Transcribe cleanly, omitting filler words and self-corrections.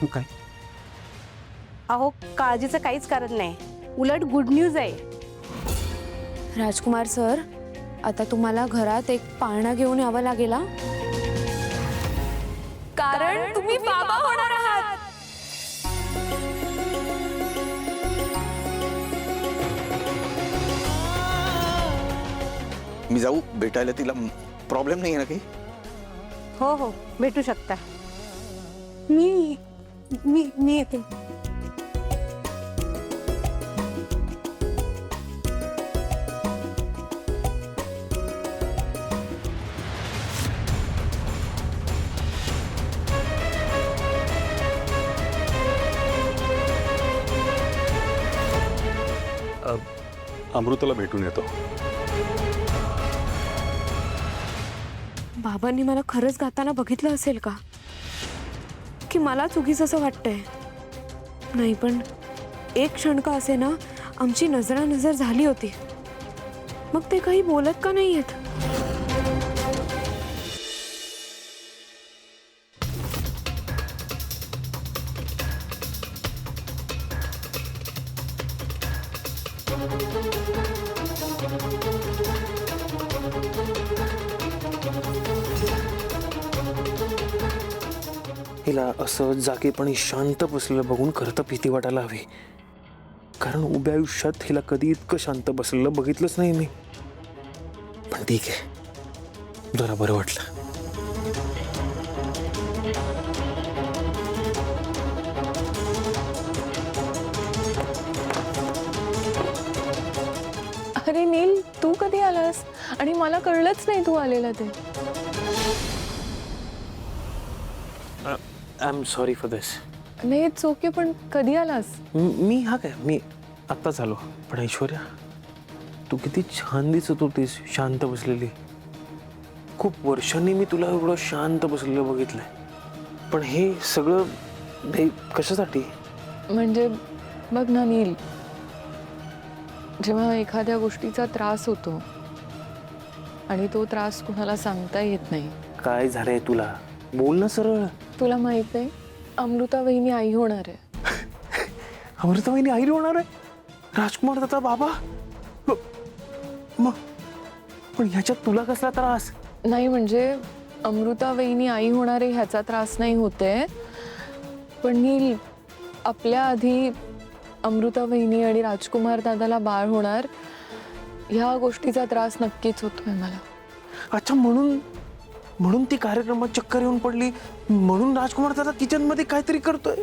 काय? अहो काळजीचं काहीच कारण नाही, उलट गुड न्यूज आहे. राजकुमार सर, आता तुम्हाला घरात एक पाळणा घेऊन यावं लागेल हा? कारण तुम्ही बाबा होणार आहात. मी जाऊ भेटायला तिला? प्रॉब्लेम नाही आहे ना काही? हो हो भेटू शकता. मी मी मी येते. अमृताला भेटून येतो. बाबांनी मला खरंच गाताना बघितलं असेल का, की मला चुकीचं असं वाटतंय? नाही, पण एक क्षण का असे ना आमची नजरानजर झाली होती. मग ते काही बोलत का नाहीयेत? हिला असं जागेपणी शांत बसलेलं बघून खरं तर भीती वाटायला हवी, कारण उभ्या आयुष्यात हिला कधी इतकं शांत बसलेलं बघितलंच नाही मी. पण ठीक आहे, जरा बरं वाटलं. अरे नील, तू कधी आलास? आणि मला कळलंच नाही तू आलेला ते. आय एम सॉरी फॉर दिस. नाही, इट्स ओके, पण कधी आलास? मी मी आत्ताच आलो. पण ऐश्वर्या, तू किती छान दिसत होतीस शांत बसलेली. खूप वर्षांनी मी तुला एवढं शांत बसलेलं बघितलंय. पण हे सगळं हे कशासाठी? म्हणजे बघ ना नील, जेव्हा एखाद्या गोष्टीचा त्रास होतो आणि तो त्रास कुणाला सांगता येत नाही. काय झालंय तुला? बोल ना सरळ. तुला माहित आहे, अमृता वहिनी आई होणार आहे. अमृता वहिनी आई होणार आहे? राजकुमार दादा बाबा? मग पण ह्याच्यात तुला कसला त्रास? नाही म्हणजे अमृता वहिनी आई होणार आहे ह्याचा त्रास नाही होते, पण नील, आपल्या आधी अमृता वहिनी आणि राजकुमार दादाला बाळ होणार ह्या गोष्टीचा त्रास नक्कीच होतोय मला. अच्छा, म्हणून ती कार्यक्रमात चक्कर येऊन पडली, म्हणून राजकुमार दादा किचन मध्ये काहीतरी करतोय.